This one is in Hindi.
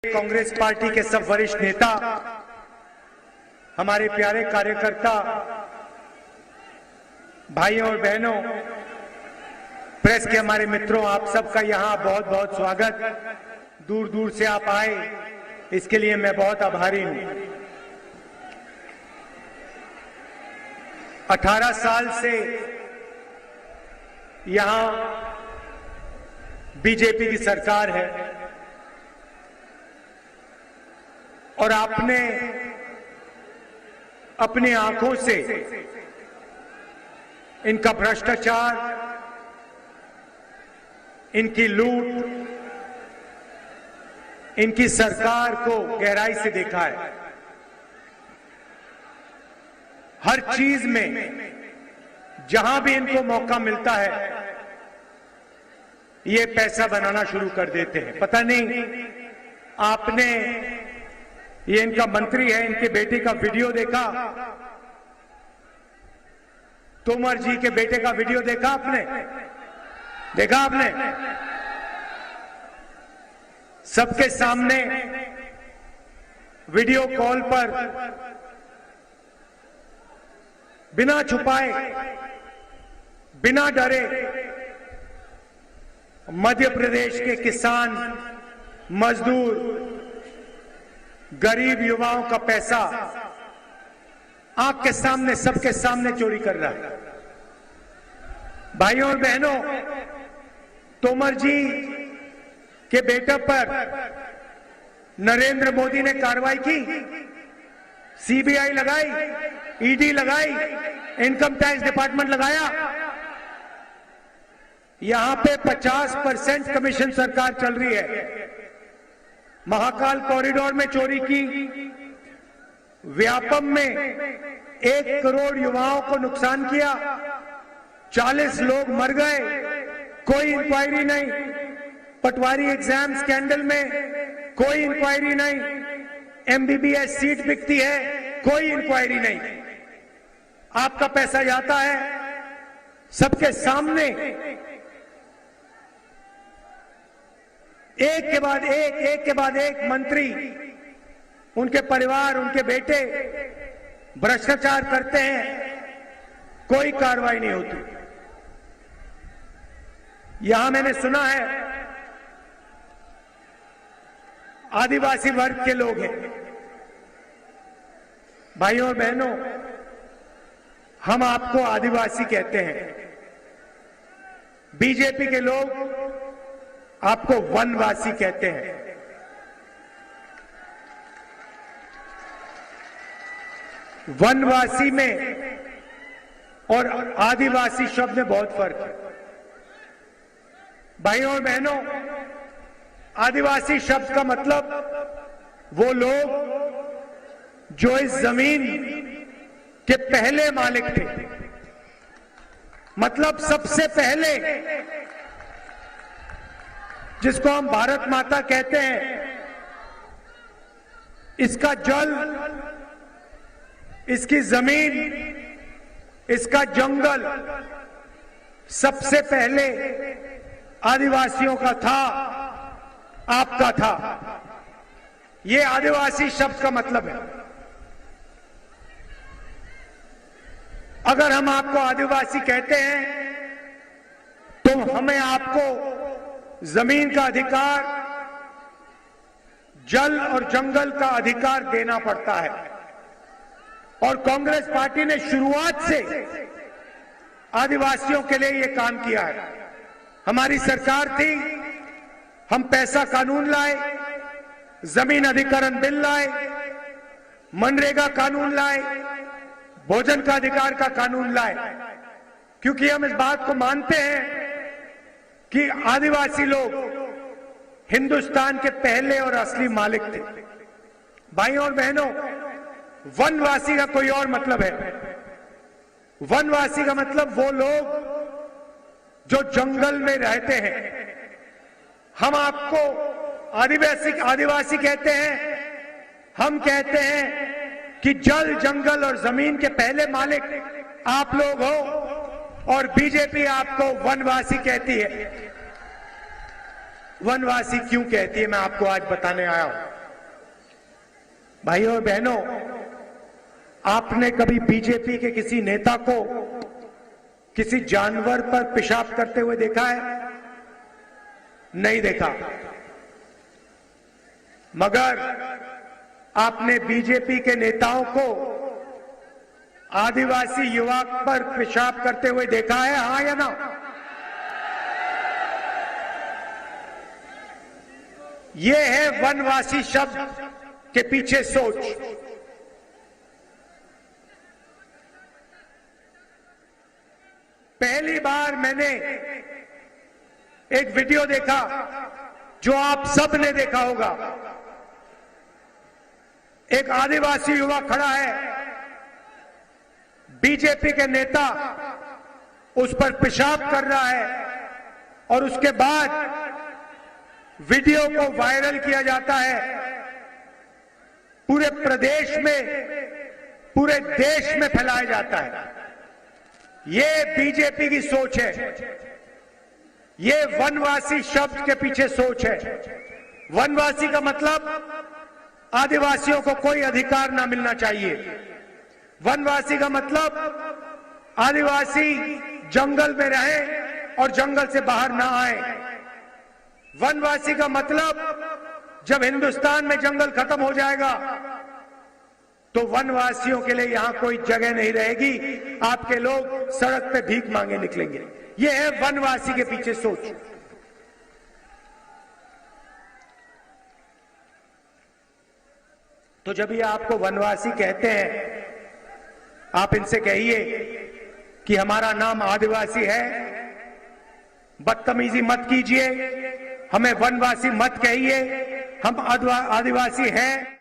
कांग्रेस पार्टी के सब वरिष्ठ नेता, हमारे प्यारे कार्यकर्ता, भाइयों और बहनों, प्रेस के हमारे मित्रों, आप सबका यहां बहुत बहुत स्वागत। दूर दूर से आप आए, इसके लिए मैं बहुत आभारी हूं। 18 साल से यहां बीजेपी की सरकार है और आपने अपनी आंखों से इनका भ्रष्टाचार, इनकी लूट, इनकी सरकार को गहराई से देखा है। हर चीज में जहां भी इनको मौका मिलता है, ये पैसा बनाना शुरू कर देते हैं। पता नहीं आपने, ये इनका मंत्री है, इनके बेटे का वीडियो देखा? तोमर जी के बेटे का वीडियो देखा आपने? देखा आपने? सबके सामने वीडियो कॉल पर बिना छुपाए, बिना डरे मध्य प्रदेश के किसान, मजदूर, गरीब युवाओं का पैसा आंख के सामने, सबके सामने चोरी कर रहा है। भाइयों और बहनों, तोमर जी के बेटे पर नरेंद्र मोदी ने कार्रवाई की, सीबीआई लगाई, ईडी लगाई, इनकम टैक्स डिपार्टमेंट लगाया। यहां पे 50% कमीशन सरकार चल रही है। महाकाल कॉरिडोर में चोरी की, व्यापम में 1 करोड़ युवाओं को नुकसान किया, 40 लोग मर गए, कोई इंक्वायरी नहीं। पटवारी एग्जाम स्कैंडल में कोई इंक्वायरी नहीं। एमबीबीएस सीट बिकती है, कोई इंक्वायरी नहीं। आपका पैसा जाता है सबके सामने, एक के बाद एक मंत्री, उनके परिवार, उनके बेटे भ्रष्टाचार करते हैं, कोई कार्रवाई नहीं होती। यहां मैंने सुना है आदिवासी वर्ग के लोग हैं। भाइयों और बहनों, हम आपको आदिवासी कहते हैं, बीजेपी के लोग आपको वनवासी कहते हैं। वनवासी में और आदिवासी शब्द में बहुत फर्क है। भाइयों और बहनों, आदिवासी शब्द का मतलब वो लोग जो इस जमीन के पहले मालिक थे, मतलब सबसे पहले, जिसको हम भारत माता कहते हैं। इसका जल, इसकी जमीन, इसका जंगल सबसे पहले आदिवासियों का था, आपका था। ये आदिवासी शब्द का मतलब है। अगर हम आपको आदिवासी कहते हैं तो हमें आपको जमीन का अधिकार, जल और जंगल का अधिकार देना पड़ता है। और कांग्रेस पार्टी ने शुरुआत से आदिवासियों के लिए यह काम किया है। हमारी सरकार थी, हम पैसा कानून लाए, जमीन अधिग्रहण बिल लाए, मनरेगा कानून लाए, भोजन का अधिकार का कानून लाए, क्योंकि हम इस बात को मानते हैं कि आदिवासी लोग हिंदुस्तान के पहले और असली मालिक थे। भाइयों और बहनों, वनवासी का कोई और मतलब है। वनवासी का मतलब वो लोग जो जंगल में रहते हैं। हम आपको आदिवासी कहते हैं। हम कहते हैं कि जल, जंगल और जमीन के पहले मालिक आप लोग हो और बीजेपी आपको वनवासी कहती है। वनवासी क्यों कहती है, मैं आपको आज बताने आया हूं। भाइयों और बहनों, आपने कभी बीजेपी के किसी नेता को किसी जानवर पर पेशाब करते हुए देखा है? नहीं देखा। मगर आपने बीजेपी के नेताओं को आदिवासी युवक पर पेशाब करते हुए देखा है? हां या ना? यह है वनवासी शब्द के पीछे सोच। पहली बार मैंने एक वीडियो देखा जो आप सब ने देखा होगा। एक आदिवासी युवा खड़ा है, बीजेपी के नेता उस पर पेशाब कर रहा है और उसके बाद वीडियो को वायरल किया जाता है। पूरे प्रदेश में, पूरे देश में फैलाया जाता है। ये बीजेपी की सोच है। ये वनवासी शब्द के पीछे सोच है। वनवासी का मतलब आदिवासियों को कोई अधिकार ना मिलना चाहिए। वनवासी का मतलब आदिवासी जंगल में रहे और जंगल से बाहर ना आए। वनवासी का मतलब जब हिंदुस्तान में जंगल खत्म हो जाएगा तो वनवासियों के लिए यहां कोई जगह नहीं रहेगी। आपके लोग सड़क पे भीख मांगे निकलेंगे। यह है वनवासी के पीछे सोच। तो जब ये आपको वनवासी कहते हैं, आप इनसे कहिए कि हमारा नाम आदिवासी है, बदतमीजी मत कीजिए, हमें वनवासी मत कहिए, हम आदिवासी हैं।